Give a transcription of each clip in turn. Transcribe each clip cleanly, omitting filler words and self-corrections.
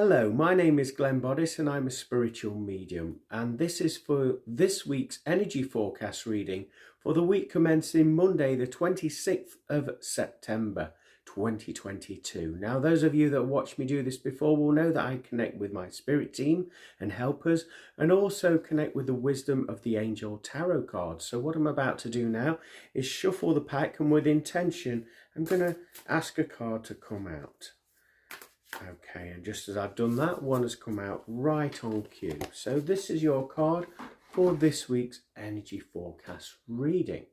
Hello, my name is Glenn Boddice and I'm a spiritual medium, and this is for this week's energy forecast reading for the week commencing Monday the 26th of September 2022. Now, those of you that watched me do this before will know that I connect with my spirit team and helpers, and also connect with the wisdom of the angel tarot cards. So what I'm about to do now is shuffle the pack, and with intention I'm going to ask a card to come out. Okay, and just as I've done that, one has come out right on cue. So this is your card for this week's energy forecast reading.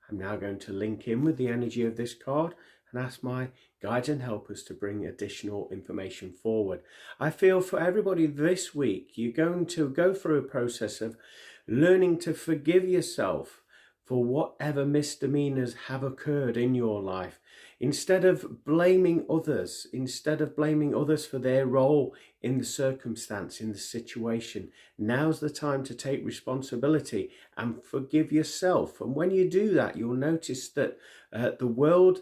I'm now going to link in with the energy of this card and ask my guides and helpers to bring additional information forward. I feel for everybody this week, you're going to go through a process of learning to forgive yourself for whatever misdemeanors have occurred in your life. Instead of blaming others for their role in the circumstance, in the situation, now's the time to take responsibility and forgive yourself. And when you do that, you'll notice that the world,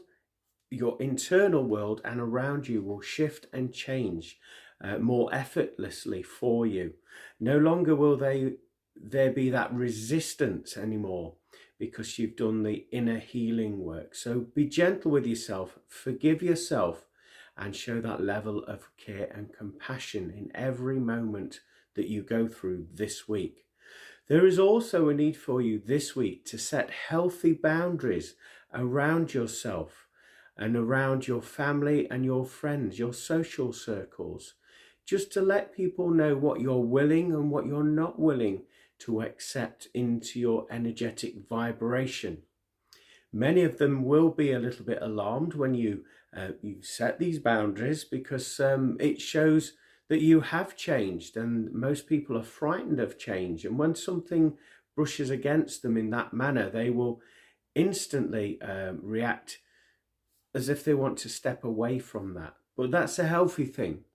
your internal world and around you will shift and change more effortlessly for you. No longer will there be that resistance anymore, because you've done the inner healing work. So be gentle with yourself, forgive yourself, and show that level of care and compassion in every moment that you go through this week. There is also a need for you this week to set healthy boundaries around yourself and around your family and your friends, your social circles, just to let people know what you're willing and what you're not willing to accept into your energetic vibration. Many of them will be a little bit alarmed when you set these boundaries, because it shows that you have changed, and most people are frightened of change. And when something brushes against them in that manner, they will instantly react as if they want to step away from that. But that's a healthy thing,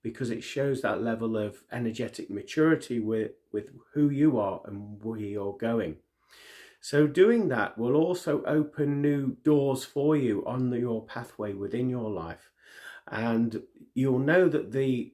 because it shows that level of energetic maturity with who you are and where you're going. So doing that will also open new doors for you on your pathway within your life. And you'll know that the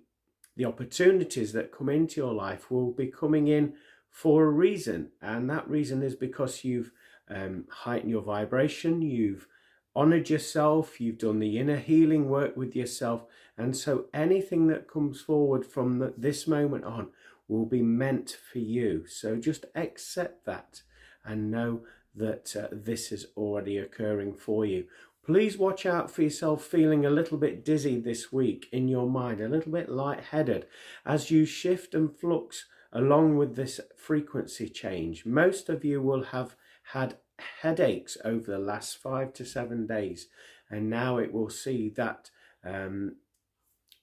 opportunities that come into your life will be coming in for a reason. And that reason is because you've heightened your vibration, you've honored yourself, you've done the inner healing work with yourself, and so anything that comes forward from this moment on will be meant for you. So just accept that and know that this is already occurring for you. Please watch out for yourself feeling a little bit dizzy this week in your mind, a little bit lightheaded as you shift and flux along with this frequency change. Most of you will have had headaches over the last 5 to 7 days, and now it will see that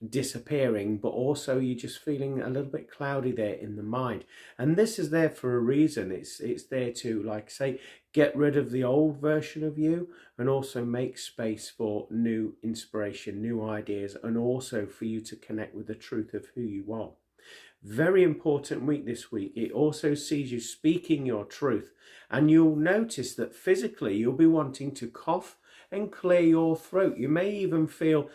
disappearing, but also you're just feeling a little bit cloudy there in the mind. And this is there for a reason. It's there to, like I say, get rid of the old version of you and also make space for new inspiration, new ideas, and also for you to connect with the truth of who you are. Very important week this week. It also sees you speaking your truth, and you'll notice that physically you'll be wanting to cough and clear your throat. You may even feel,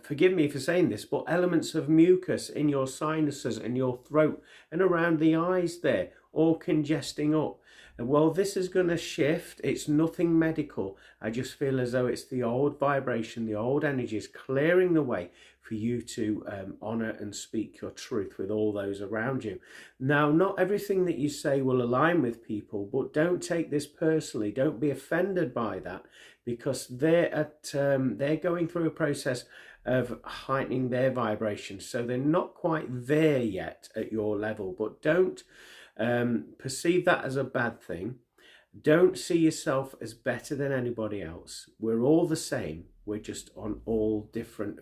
forgive me for saying this, but elements of mucus in your sinuses and your throat and around the eyes there, all congesting up. Well, this is going to shift. It's nothing medical. I just feel as though it's the old vibration, the old energies clearing the way for you to honour and speak your truth with all those around you. Now, not everything that you say will align with people, but don't take this personally. Don't be offended by that, because they're going through a process of heightening their vibration. So they're not quite there yet at your level, but don't perceive that as a bad thing. Don't see yourself as better than anybody else. We're all the same. We're just on all different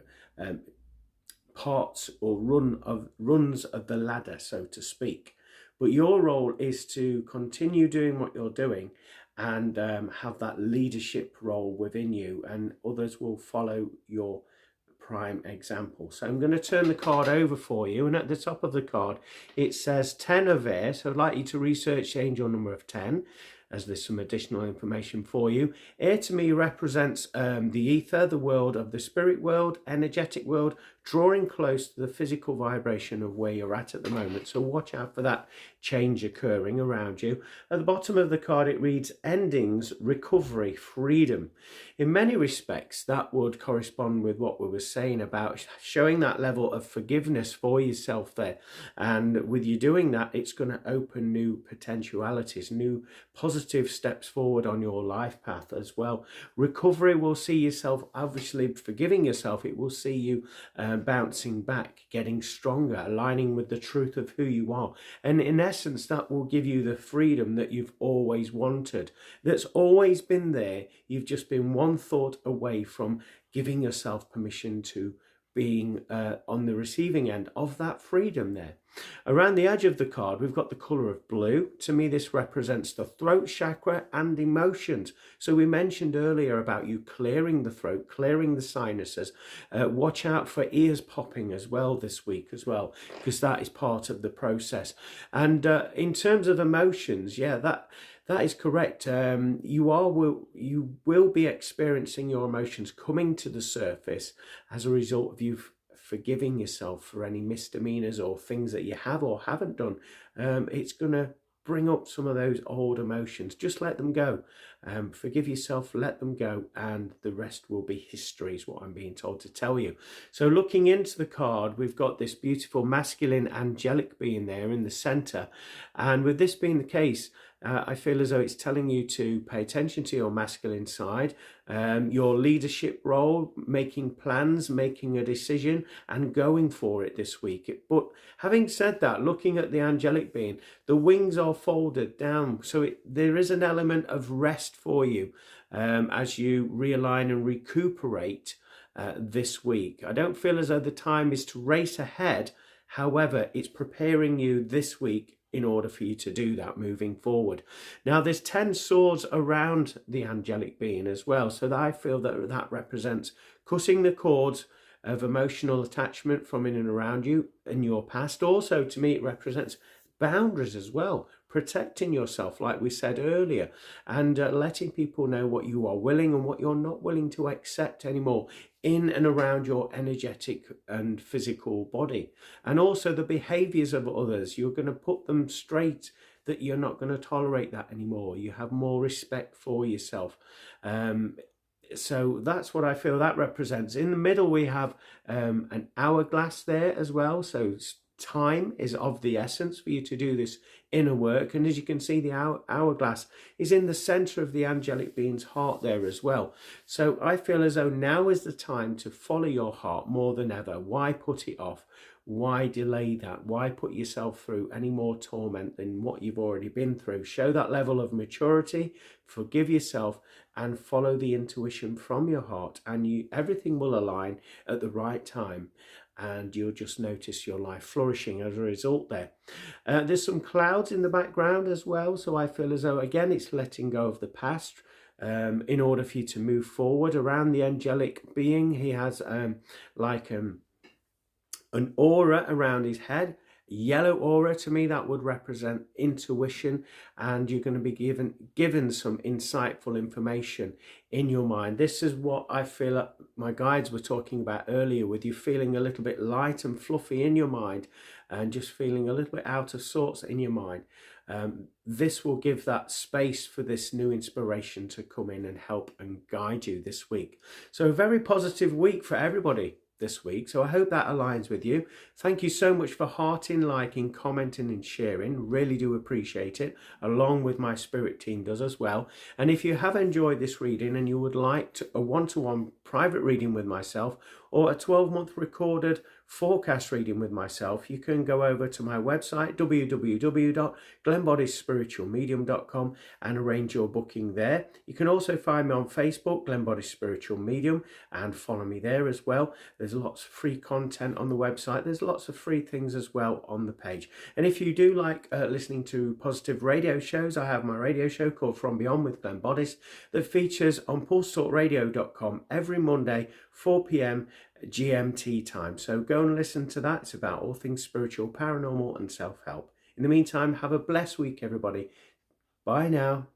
parts or runs of the ladder, so to speak. But your role is to continue doing what you're doing and have that leadership role within you, and others will follow your prime example. So I'm going to turn the card over for you, and at the top of the card it says 10 of air. So I'd like you to research the angel number of 10, as there's some additional information for you. Air to me represents the ether, the world of the spirit world, energetic world, drawing close to the physical vibration of where you're at the moment. So watch out for that change occurring around you. At the bottom of the card, it reads endings, recovery, freedom. In many respects, that would correspond with what we were saying about showing that level of forgiveness for yourself there. And with you doing that, it's going to open new potentialities, new positive steps forward on your life path as well. Recovery will see yourself, obviously forgiving yourself, it will see you bouncing back, getting stronger, aligning with the truth of who you are. And in essence, that will give you the freedom that you've always wanted, that's always been there. You've just been one thought away from giving yourself permission to being on the receiving end of that freedom there. Around the edge of the card, we've got the colour of blue. To me, this represents the throat chakra and emotions. So we mentioned earlier about you clearing the throat, clearing the sinuses. Watch out for ears popping as well this week as well, because that is part of the process. And in terms of emotions, yeah, that is correct. You will be experiencing your emotions coming to the surface as a result of you forgiving yourself for any misdemeanors or things that you have or haven't done. It's going to bring up some of those old emotions. Just let them go. Forgive yourself, let them go, and the rest will be history, is what I'm being told to tell you. So looking into the card, we've got this beautiful masculine angelic being there in the center. And with this being the case, I feel as though it's telling you to pay attention to your masculine side, your leadership role, making plans, making a decision and going for it this week. But having said that, looking at the angelic being, the wings are folded down. So there is an element of rest for you as you realign and recuperate this week. I don't feel as though the time is to race ahead. However, it's preparing you this week in order for you to do that moving forward. Now, there's 10 swords around the angelic being as well. So that I feel that represents cutting the cords of emotional attachment from in and around you in your past. Also, to me, it represents boundaries as well, protecting yourself, like we said earlier, and letting people know what you are willing and what you're not willing to accept anymore in and around your energetic and physical body. And also the behaviors of others, you're going to put them straight, that you're not going to tolerate that anymore. You have more respect for yourself. So that's what I feel that represents. In the middle, we have an hourglass there as well. So time is of the essence for you to do this inner work. And as you can see, the hourglass is in the center of the angelic being's heart there as well. So I feel as though now is the time to follow your heart more than ever. Why put it off? Why delay that? Why put yourself through any more torment than what you've already been through? Show that level of maturity, forgive yourself, and follow the intuition from your heart, and everything will align at the right time. And you'll just notice your life flourishing as a result there. There's some clouds in the background as well. So I feel as though, again, it's letting go of the past in order for you to move forward. Around the angelic being, he has like an aura around his head. Yellow aura, to me, that would represent intuition, and you're going to be given some insightful information in your mind. This is what I feel my guides were talking about earlier, with you feeling a little bit light and fluffy in your mind and just feeling a little bit out of sorts in your mind. This will give that space for this new inspiration to come in and help and guide you this week. So a very positive week for everybody this week. So I hope that aligns with you. Thank you so much for hearting, liking, commenting and sharing. Really do appreciate it, along with my spirit team does as well. And if you have enjoyed this reading and you would like a one-to-one private reading with myself, or a 12-month recorded forecast reading with myself, you can go over to my website, www.glenbodysspiritualmedium.com, and arrange your booking there. You can also find me on Facebook, Glen Bodys Spiritual Medium, and follow me there as well. There's lots of free content on the website. There's lots of free things as well on the page. And if you do like listening to positive radio shows, I have my radio show called From Beyond with Glen Bodys that features on pulsetalkradio.com every Monday, 4 p.m. GMT time. So go and listen to that. It's about all things spiritual, paranormal and self-help. In the meantime, have a blessed week, everybody. Bye now.